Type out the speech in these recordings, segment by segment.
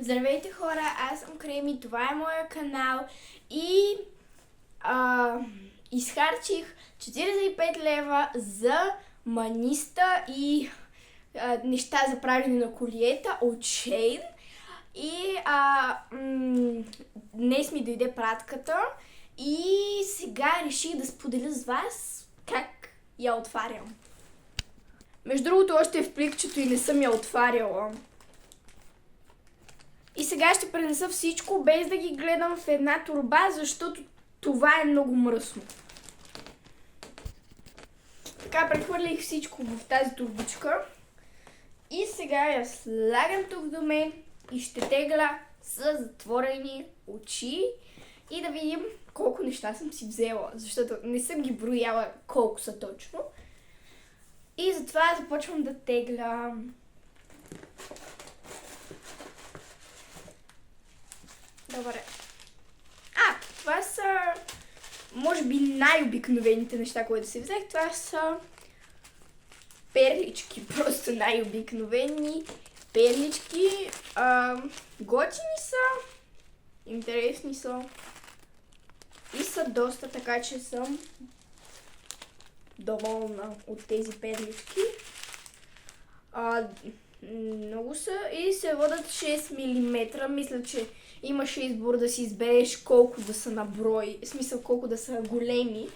Здравейте хора, аз съм Креми, това е моя канал и изхарчих 45 лева за маниста и неща за правене на колиета от Shein. И днес ми дойде пратката и сега реших да споделя с вас как я отварям. Между другото, още е в пликчето и не съм я отваряла. И сега ще пренеса всичко, без да ги гледам в една торба, защото това е много мръсно. Така, прехвърлих всичко в тази турбичка. И сега я слагам тук до мен и ще тегля с затворени очи и да видим колко неща съм си взела, защото не съм ги брояла колко са точно. И затова започвам да тегля. Добре. Това са, може би, най-обикновените неща, които си взех. Това са перлички, просто най-обикновени перлички. Готини са, интересни са и са доста, така че съм доволна от тези перлички. Много са и се водят 6 мм. Мисля, че имаше избор да си избереш колко да са на брой, в смисъл колко да са големи.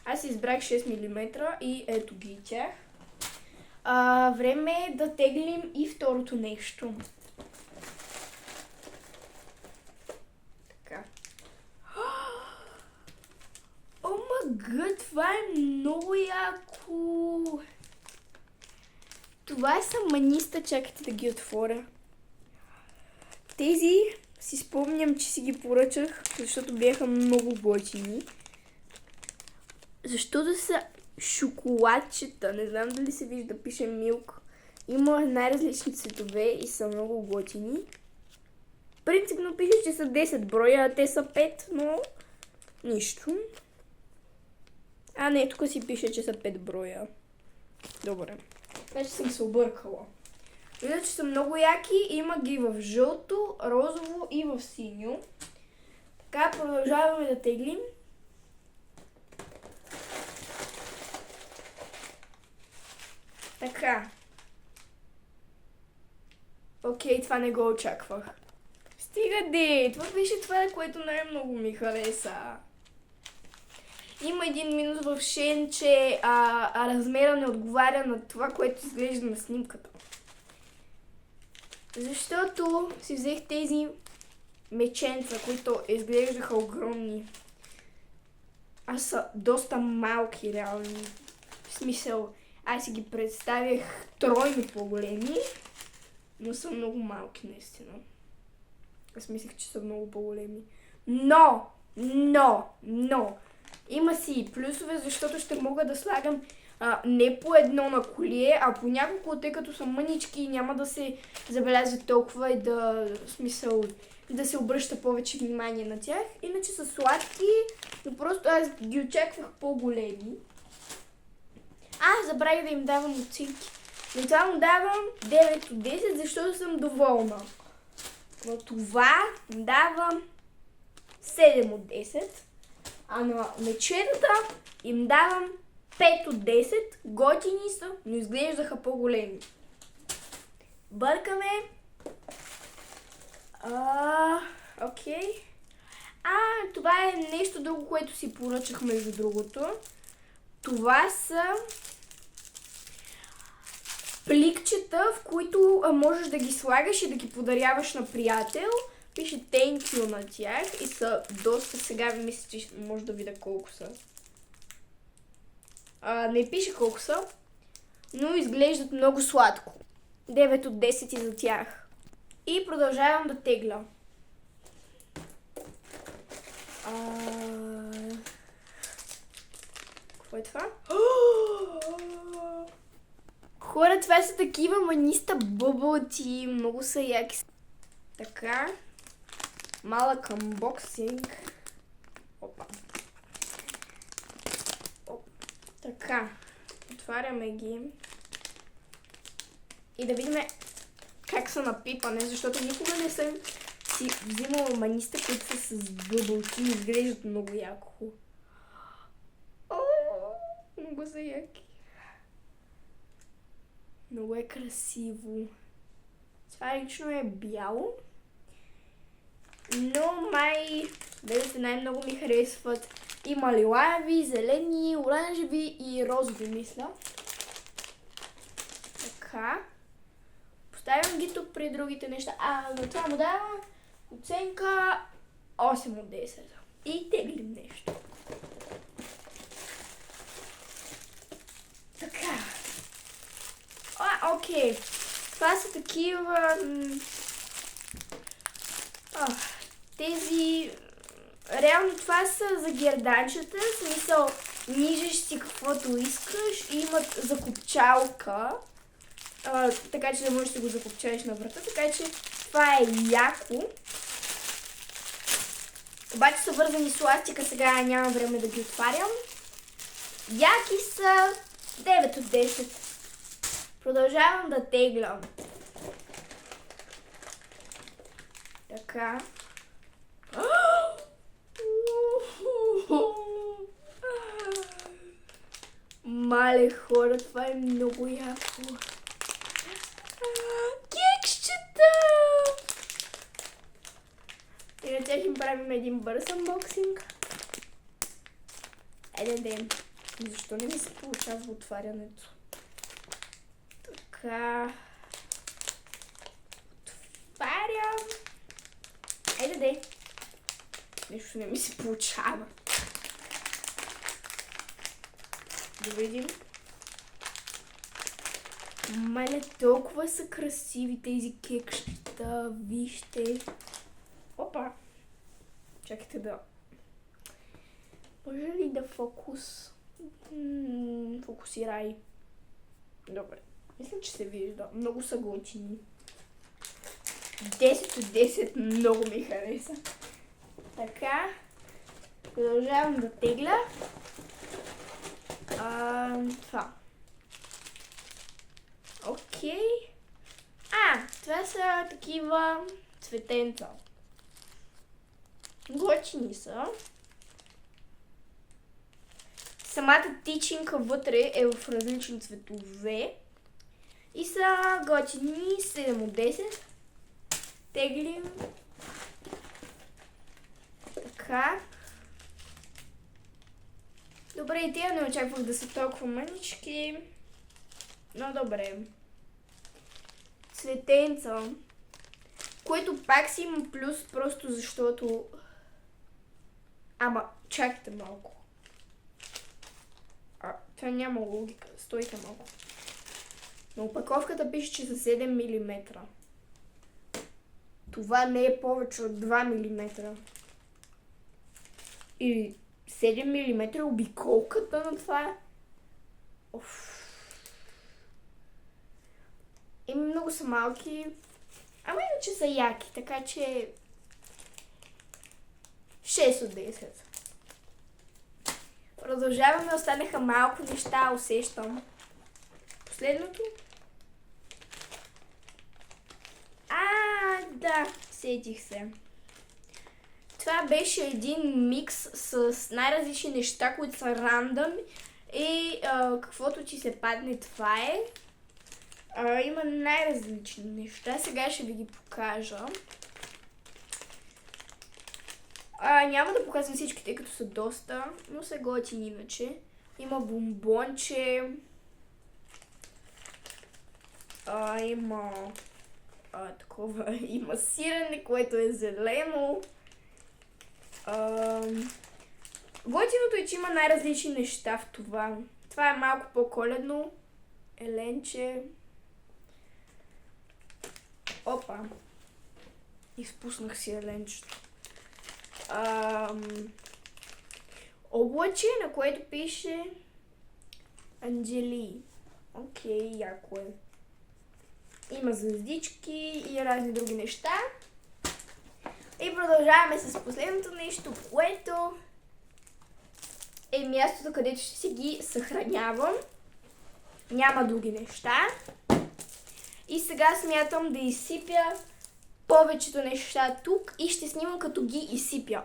Аз избрах 6 мм и ето ги тях. Време е да теглим и второто нещо. Така. О май гад, това е много яко! Това са маниста, чакайте да ги отворя. Тези си спомням, че си ги поръчах, защото бяха много готини. Защото са шоколадчета, не знам дали се вижда, пише Milk. Има най-различни цветове и са много готини. Принципно пише, че са 10 броя, а те са 5, но нищо. Не, тук си пише, че са 5 броя. Добре. Вече съм се объркала. Вижда, че са много яки. Има ги в жълто, розово и в синьо. Така, продължаваме да теглим. Така. Окей, това не го очаквах. Стига де! Това беше това, което най-много ми хареса. Има един минус в Shein, че размера не отговаря на това, което изглежда на снимката. Защото си взех тези меченца, които изглеждаха огромни. Са доста малки реално. В смисъл, аз си ги представях тройно по-големи, но са много малки наистина. Аз мислех, че са много по-големи. Но! Има си и плюсове, защото ще мога да слагам не по едно на колие, а по няколко, тъй като са мънички и няма да се забелязва толкова и да се обръща повече внимание на тях. Иначе са сладки, но просто аз ги очаквах по-големи. Забравих да им давам оценки. Но това му давам 9 от 10, защото съм доволна. Но това давам 7 от 10. На мечетата им давам 5 от 10. Готини са, но изглеждаха по-големи. Бъркаме. Окей. Това е нещо друго, което си поръчах между другото. Това са пликчета, в които можеш да ги слагаш и да ги подаряваш на приятел. Пише thank you на тях и са доста, сега мисля, че може да видя колко са. Не пише колко са, но изглеждат много сладко. 9 от 10 и за тях. И продължавам да тегля. Какво е това? Хора, това са такива маниста бъбълти. Много са яки. Така. Малък анбоксинг. Опа. Така. Отваряме ги. И да видим как са напипане, защото никога не съм си взимала манисти, които са с бъбълки и изглеждат много яко. Много са яки. Много е красиво. Това лично е бяло. Но май белите най-много ми харесват. Има лилави, зелени, оранжеви и розови, мисля. Така. Поставям ги тук при другите неща. На това му давам оценка 8 от 10. И теглим нещо. Така. Окей. Това са такива... тези... Реално това са за герданчета. В смисъл, нижеш си каквото искаш. И имат закопчалка. Така че да можеш да го закопчаеш на врата. Така че това е яко. Обаче са вързани с ластика. Сега няма време да ги отварям. Яки са 9 от 10. Продължавам да теглям. Така. Мале хора, това е много яко. Кексчета! И на тях им правим един бърз анбоксинг. Ден. Защо не ми се получава отварянето? Така. Отварям. Де. Нещо не ми се получава. Да видим. Мале, толкова са красиви тези кекщета. Вижте. Опа. Чакайте да... Може ли да фокусирай? Добре. Мисля, че се вижда. Много са готини. 10 от 10 много ми хареса. Така. Продължавам да тегля. Това. Окей. Това са такива цветенца. Готини са. Самата тичинка вътре е в различни цветове. И са готини 7 от 10. Теглим. Така. Добре, и тия не очаквах да са толкова мънички. Но добре. Цветенца. Което пак си има плюс, просто защото... чакайте малко. Това няма логика. Стойте малко. На опаковката пише, че са 7 мм. Това не е повече от 2 мм. И 7 мм обиколката на това. Много са малки. Иначе са яки, така че 6 от 10. Продължаваме, останаха малко неща, усещам. Последното. Да, сетих се. Това беше един микс с най-различни неща, които са рандъм и каквото ти се падне, това е. Има най-различни неща. Сега ще ви ги покажа. Няма да показвам всички, тъй като са доста, но са готини иначе. Има бомбонче. Има такова. Има сирене, което е зелено. Готиното е, че има най-различни неща в това. Това е малко по-коледно. Еленче. Опа. Изпуснах си еленчето. Облаче, на което пише Анджели. Окей, яко е. Има звездички и разни други неща. И продължаваме с последното нещо, което е мястото, където ще си ги съхранявам. Няма други неща. И сега смятам да изсипя повечето неща тук и ще снимам като ги изсипя.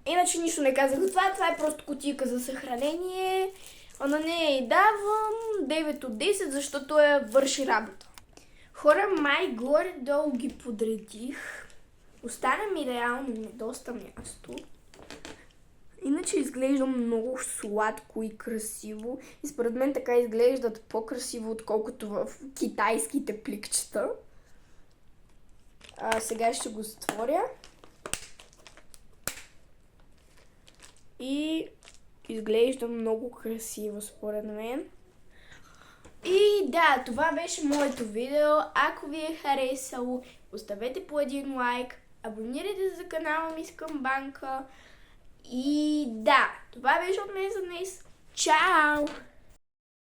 Иначе нищо не казах за това. Това е просто кутийка за съхранение. А на нея й давам 9 от 10, защото върши работа. Хора, май горе-долу ги подредих. Остана ми реално доста място. Иначе изглежда много сладко и красиво. И според мен така изглеждат по-красиво, отколкото в китайските пликчета. Сега ще го затворя. И изглежда много красиво според мен. И да, това беше моето видео. Ако ви е харесало, оставете по един лайк, абонирайте се за канала ми Скамбанка. И да, това беше от мен за днес. Чао!